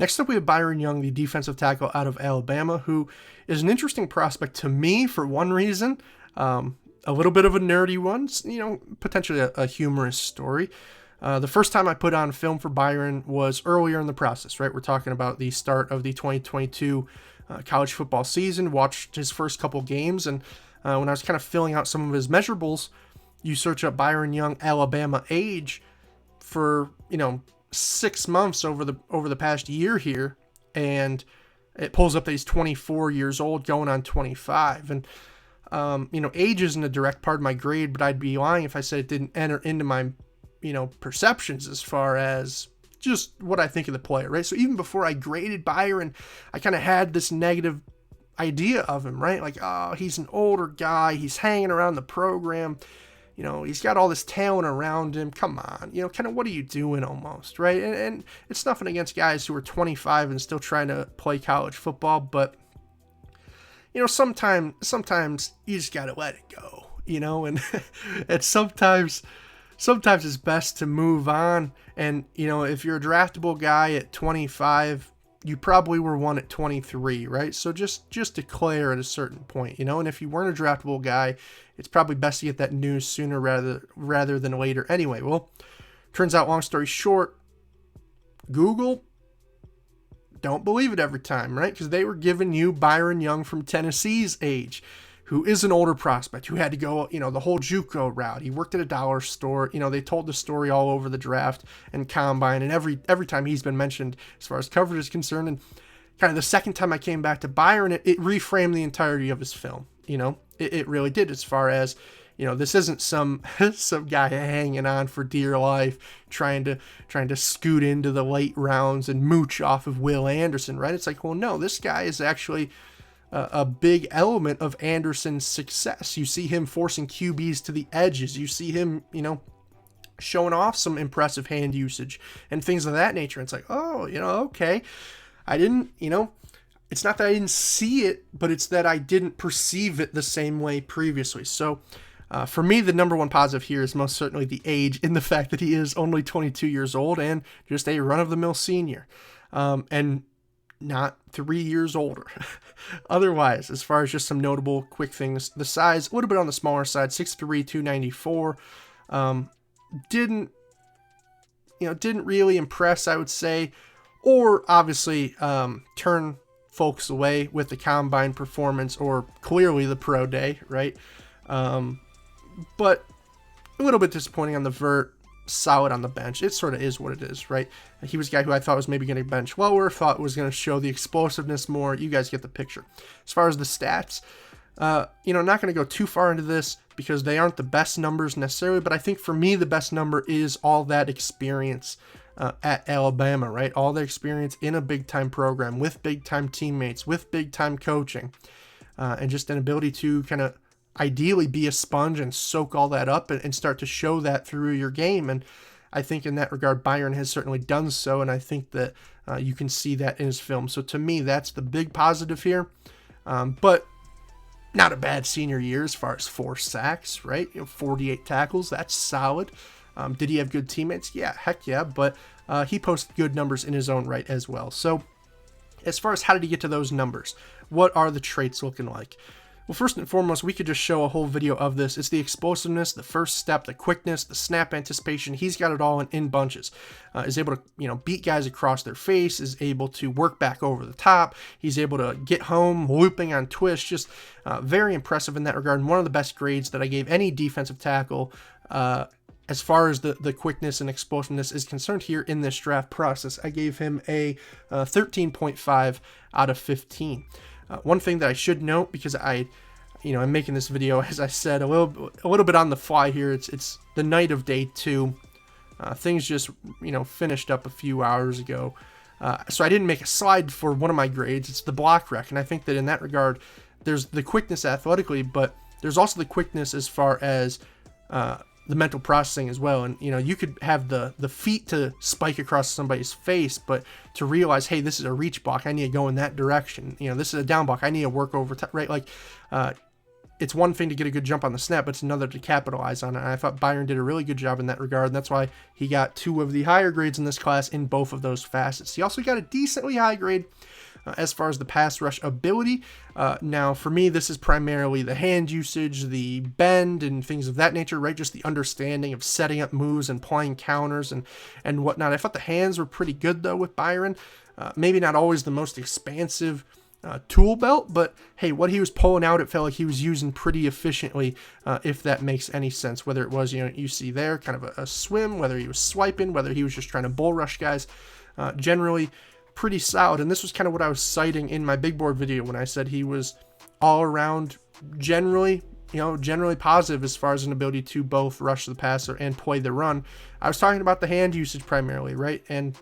Next up, we have Byron Young, the defensive tackle out of Alabama, who is an interesting prospect to me for one reason, a little bit of a nerdy one, potentially a humorous story. The first time I put on film for Byron was earlier in the process, right? We're talking about the start of the 2022 college football season, watched his first couple games, and when I was kind of filling out some of his measurables, you search up Byron Young, Alabama age for, 6 months over the past year here, and it pulls up that he's 24 years old going on 25. And age isn't a direct part of my grade, but I'd be lying if I said it didn't enter into my perceptions as far as just what I think of the player, right? So even before I graded Byron, I kind of had this negative idea of him, right? Like, oh, he's an older guy, he's hanging around the program, he's got all this talent around him. Come on, kind of what are you doing almost, right? And it's nothing against guys who are 25 and still trying to play college football, but sometimes you just gotta let it go, and and sometimes it's best to move on. And if you're a draftable guy at 25, you probably were one at 23, right? So just declare at a certain point, and if you weren't a draftable guy, it's probably best to get that news sooner rather than later. Anyway, well, turns out, long story short, Google, don't believe it every time, right? Because they were giving you Byron Young from Tennessee's age, who is an older prospect, who had to go, the whole JUCO route. He worked at a dollar store. They told the story all over the draft and combine, and every time he's been mentioned as far as coverage is concerned. And kind of the second time I came back to Byron, it reframed the entirety of his film. It really did, as far as, this isn't some guy hanging on for dear life, trying to scoot into the late rounds and mooch off of Will Anderson, right? It's like, well, no, this guy is actually a big element of Anderson's success. You see him forcing QBs to the edges. You see him, showing off some impressive hand usage and things of that nature. It's like, oh, okay. I didn't, it's not that I didn't see it, but it's that I didn't perceive it the same way previously. So for me, the number one positive here is most certainly the age, in the fact that he is only 22 years old and just a run-of-the-mill senior. And not 3 years older. Otherwise, as far as just some notable quick things, the size, a little bit on the smaller side, 6'3", 294. Didn't really impress, I would say, or obviously turn folks away with the combine performance or clearly the pro day, right? But a little bit disappointing on the vert. Solid on the bench. It sort of is what it is, right? He was a guy who I thought was maybe going to bench lower, thought was going to show the explosiveness more. You guys get the picture. As far as the stats, not going to go too far into this because they aren't the best numbers necessarily, but I think for me the best number is all that experience at Alabama, right? All the experience in a big-time program with big-time teammates, with big-time coaching, and just an ability to kind of ideally be a sponge and soak all that up and start to show that through your game. And I think in that regard, Byron has certainly done so, and I think that you can see that in his film. So to me, that's the big positive here. But not a bad senior year as far as 4 sacks, right? 48 tackles, that's solid. Did he have good teammates? Yeah, heck yeah, but he posted good numbers in his own right as well. So as far as how did he get to those numbers, what are the traits looking like? Well, first and foremost, we could just show a whole video of this. It's the explosiveness, the first step, the quickness, the snap anticipation. He's got it all in bunches. Is able to, beat guys across their face, is able to work back over the top. He's able to get home, looping on twists. Just very impressive in that regard. And one of the best grades that I gave any defensive tackle as far as the quickness and explosiveness is concerned here in this draft process. I gave him a 13.5 out of 15. One thing that I should note, because I'm making this video, as I said, a little bit on the fly here. It's the night of day 2. Things just, finished up a few hours ago. So I didn't make a slide for one of my grades. It's the block rec. And I think that in that regard, there's the quickness athletically, but there's also the quickness as far as the mental processing as well. And, you could have the feet to spike across somebody's face, but to realize, hey, this is a reach block, I need to go in that direction. This is a down block, I need to work over, right? Like, it's one thing to get a good jump on the snap, but it's another to capitalize on it. And I thought Byron did a really good job in that regard, and that's why he got 2 of the higher grades in this class in both of those facets. He also got a decently high grade as far as the pass rush ability. Now, for me, this is primarily the hand usage, the bend, and things of that nature, right? Just the understanding of setting up moves and playing counters and whatnot. I thought the hands were pretty good, though, with Byron. Maybe not always the most expansive tool belt, but hey, what he was pulling out, it felt like he was using pretty efficiently, if that makes any sense. Whether it was, you see there, kind of a swim, whether he was swiping, whether he was just trying to bull rush guys, generally pretty solid. And this was kind of what I was citing in my big board video when I said he was all around generally positive as far as an ability to both rush the passer and play the run. I was talking about the hand usage primarily, right? And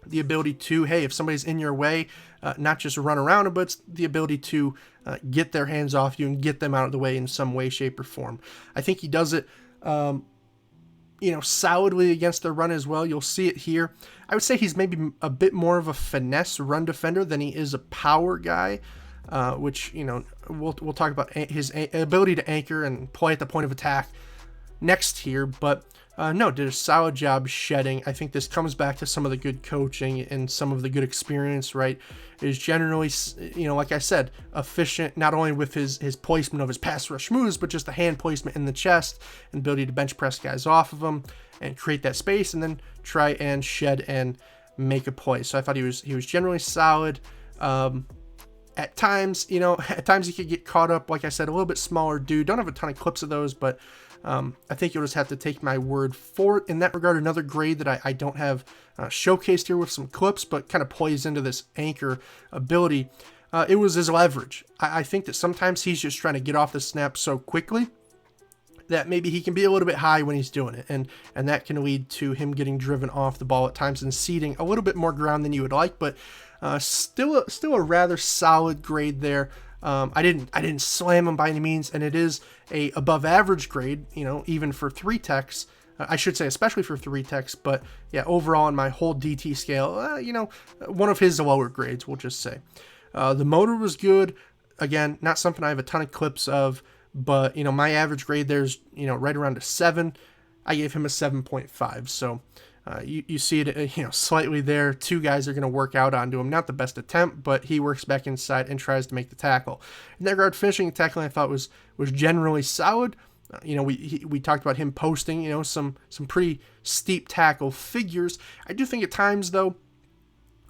the ability to, hey, if somebody's in your way, not just run around them, but it's the ability to get their hands off you and get them out of the way in some way, shape, or form. I think he does it, solidly against the run as well. You'll see it here. I would say he's maybe a bit more of a finesse run defender than he is a power guy, which, we'll talk about his ability to anchor and play at the point of attack next here, but no, did a solid job shedding. I think this comes back to some of the good coaching and some of the good experience, right? Is generally, like I said, efficient, not only with his placement of his pass rush moves, but just the hand placement in the chest and ability to bench press guys off of him and create that space and then try and shed and make a play. So I thought he was generally solid. At times, he could get caught up, like I said, a little bit smaller dude. Don't have a ton of clips of those, but I think you'll just have to take my word for it in that regard. Another grade that I don't have showcased here with some clips, but kind of plays into this anchor ability. It was his leverage. I think that sometimes he's just trying to get off the snap so quickly that maybe he can be a little bit high when he's doing it, and that can lead to him getting driven off the ball at times and ceding a little bit more ground than you would like, but still a rather solid grade there. I didn't slam him by any means, and it is a above average grade, even for 3 techs. I should say, especially for 3 techs, but yeah, overall on my whole DT scale, one of his lower grades, we'll just say. The motor was good. Again, not something I have a ton of clips of, but my average grade there's right around a 7. I gave him a 7.5. So you see it, slightly there. 2 guys are going to work out onto him. Not the best attempt, but he works back inside and tries to make the tackle. In that regard, finishing and tackling I thought was generally solid. We talked about him posting, some pretty steep tackle figures. I do think at times, though,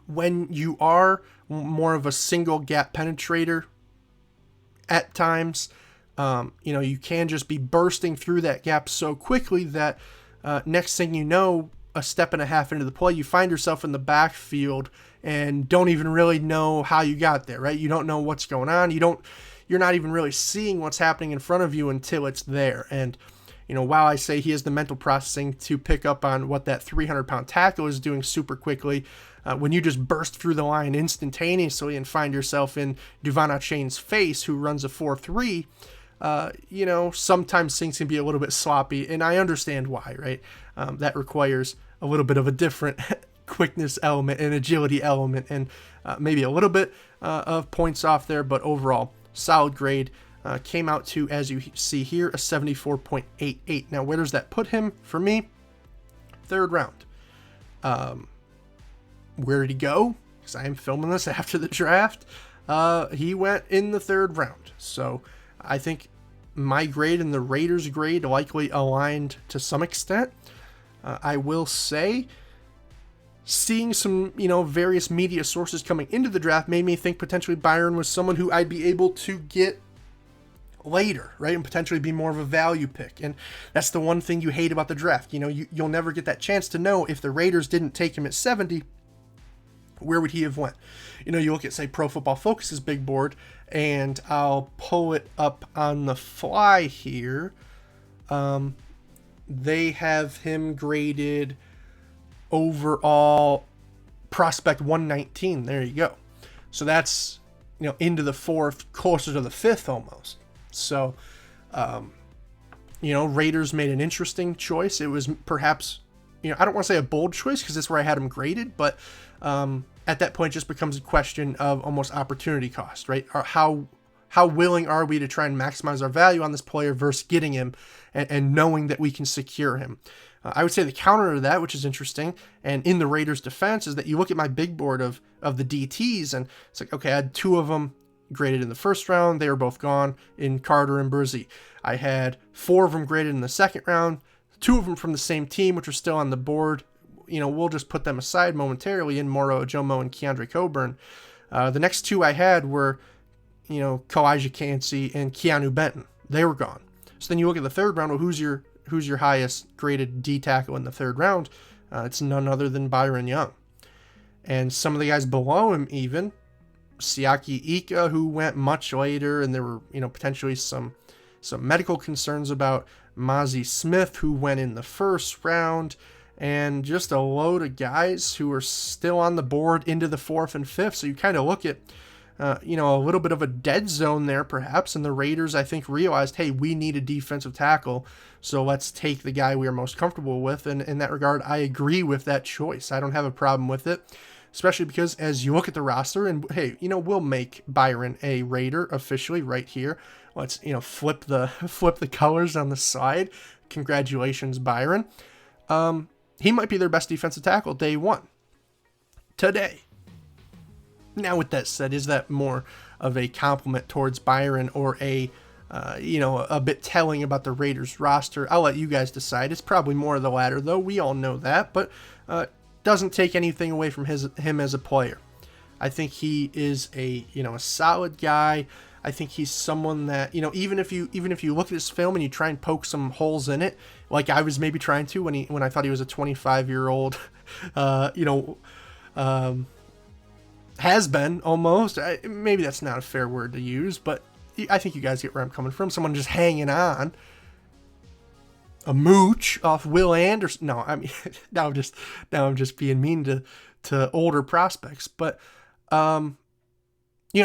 when you are more of a single gap penetrator, at times, you can just be bursting through that gap so quickly that next thing you know, a step and a half into the play, you find yourself in the backfield and don't even really know how you got there, right? You don't know what's going on. You're not even really seeing what's happening in front of you until it's there. And, while I say he has the mental processing to pick up on what that 300-pound tackle is doing super quickly, when you just burst through the line instantaneously and find yourself in Duvon Achane's face, who runs a 4.3, sometimes things can be a little bit sloppy, and I understand why, right? That requires a little bit of a different quickness element and agility element, and maybe a little bit of points off there, but overall, solid grade. Came out to, as you see here, a 74.88. Now, where does that put him for me? 3rd round. Where did he go? Because I am filming this after the draft. He went in the 3rd round. So I think my grade and the Raiders' grade likely aligned to some extent. I will say, seeing some, various media sources coming into the draft made me think potentially Byron was someone who I'd be able to get later, right, and potentially be more of a value pick. And that's the one thing you hate about the draft. You'll never get that chance to know if the Raiders didn't take him at 70, where would he have went? You look at, say, Pro Football Focus's big board, and I'll pull it up on the fly here. They have him graded overall prospect 119. There you go. So that's, into the 4th, closer to the 5th almost. So, Raiders made an interesting choice. It was perhaps, I don't want to say a bold choice because that's where I had him graded, but at that point it just becomes a question of almost opportunity cost, right? Or how how willing are we to try and maximize our value on this player versus getting him and knowing that we can secure him. I would say the counter to that, which is interesting, and in the Raiders' defense, is that you look at my big board of the DTs, and it's like, okay, I had 2 of them graded in the first round. They were both gone in Carter and Brzee. I had 4 of them graded in the second round, 2 of them from the same team, which are still on the board. We'll just put them aside momentarily in Moro Ojomo and Keandre Coburn. The next 2 I had were, Kalijah Kancey and Keanu Benton. They were gone. So then you look at the third round. Well, who's your highest graded D tackle in the third round? It's none other than Byron Young. And some of the guys below him, even Siaki Ika, who went much later, and there were potentially some medical concerns about Mozzie Smith, who went in the first round, and just a load of guys who are still on the board into the 4th and 5th. So you kind of look at a little bit of a dead zone there, perhaps. And the Raiders, I think, realized, hey, we need a defensive tackle, so let's take the guy we are most comfortable with. And in that regard, I agree with that choice. I don't have a problem with it, especially because as you look at the roster, and hey, we'll make Byron a Raider officially right here. Let's flip the colors on the side. Congratulations, Byron. He might be their best defensive tackle day 1 today. Now, with that said, is that more of a compliment towards Byron or a bit telling about the Raiders roster? I'll let you guys decide. It's probably more of the latter, though. We all know that, but doesn't take anything away from him as a player. I think he is a solid guy. I think he's someone that, even if you look at his film and you try and poke some holes in it, like I was maybe trying to when I thought he was a 25-year-old, has been almost. Maybe that's not a fair word to use, but I think you guys get where I'm coming from. Someone just hanging on. A mooch off Will Anderson. No, I mean, now I'm just being mean to older prospects. But, I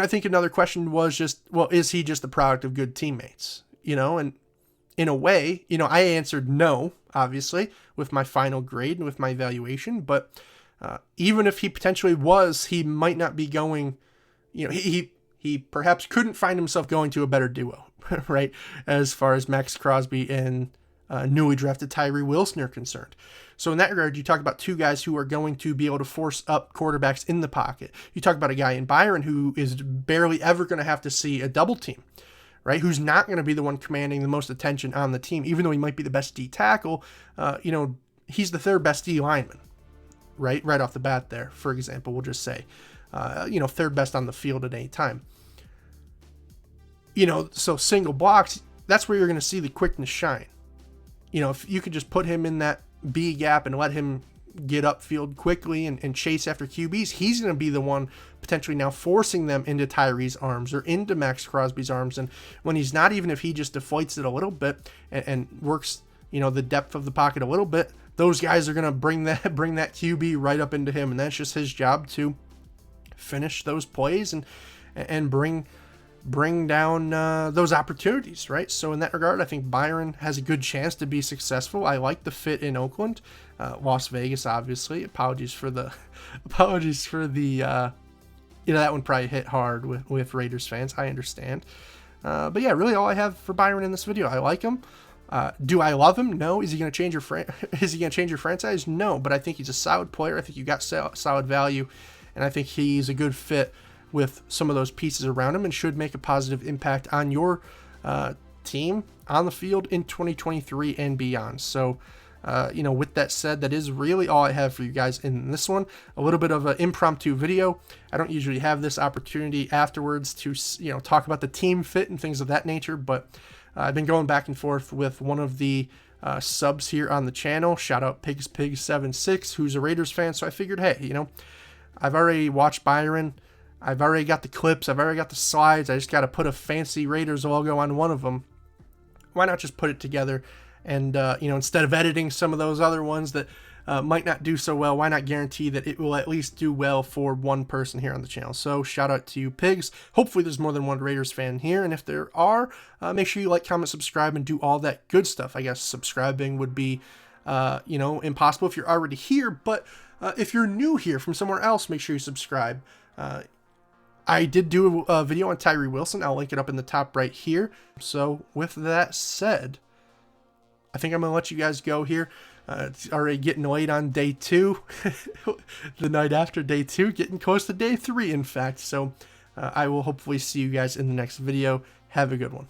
think another question was just, well, is he just the product of good teammates? And in a way, I answered no, obviously, with my final grade and with my evaluation. But even if he potentially was, he might not be going, he perhaps couldn't find himself going to a better duo, right? As far as Max Crosby and newly drafted Tyree Wilson are concerned. So in that regard, you talk about 2 guys who are going to be able to force up quarterbacks in the pocket. You talk about a guy in Byron who is barely ever going to have to see a double team, right? Who's not going to be the one commanding the most attention on the team, even though he might be the best D tackle. He's the 3rd best D lineman, right off the bat there, for example, we'll just say, 3rd best on the field at any time. So single blocks, that's where you're going to see the quickness shine. If you could just put him in that B gap and let him get upfield quickly and chase after QBs, he's going to be the one potentially now forcing them into Tyree's arms or into Max Crosby's arms. And when he's not, even if he just deflates it a little bit and works, the depth of the pocket a little bit, those guys are going to bring that QB right up into him. And that's just his job to finish those plays and bring down those opportunities, right? So in that regard, I think Byron has a good chance to be successful. I like the fit in Oakland. Las Vegas, obviously. Apologies for the that one probably hit hard with Raiders fans. I understand. But yeah, really all I have for Byron in this video. I like him. Do I love him? No. Is he going to change your franchise? No. But I think he's a solid player. I think you got solid value, and I think he's a good fit with some of those pieces around him and should make a positive impact on your team on the field in 2023 and beyond. So, with that said, that is really all I have for you guys in this one. A little bit of an impromptu video. I don't usually have this opportunity afterwards to, talk about the team fit and things of that nature, but I've been going back and forth with one of the subs here on the channel. Shout out PigsPig76, who's a Raiders fan. So I figured, hey, I've already watched Byron. I've already got the clips. I've already got the slides. I just got to put a fancy Raiders logo on one of them. Why not just put it together? And, instead of editing some of those other ones that might not do so well, why not guarantee that it will at least do well for one person here on the channel? So shout out to you, Pigs. Hopefully there's more than one Raiders fan here. And if there are, make sure you like, comment, subscribe, and do all that good stuff. I guess subscribing would be, impossible if you're already here. But if you're new here from somewhere else, make sure you subscribe. I did do a video on Tyree Wilson. I'll link it up in the top right here. So with that said, I think I'm going to let you guys go here. It's already getting late on day 2. The night after day 2, getting close to day 3, in fact. So I will hopefully see you guys in the next video. Have a good one.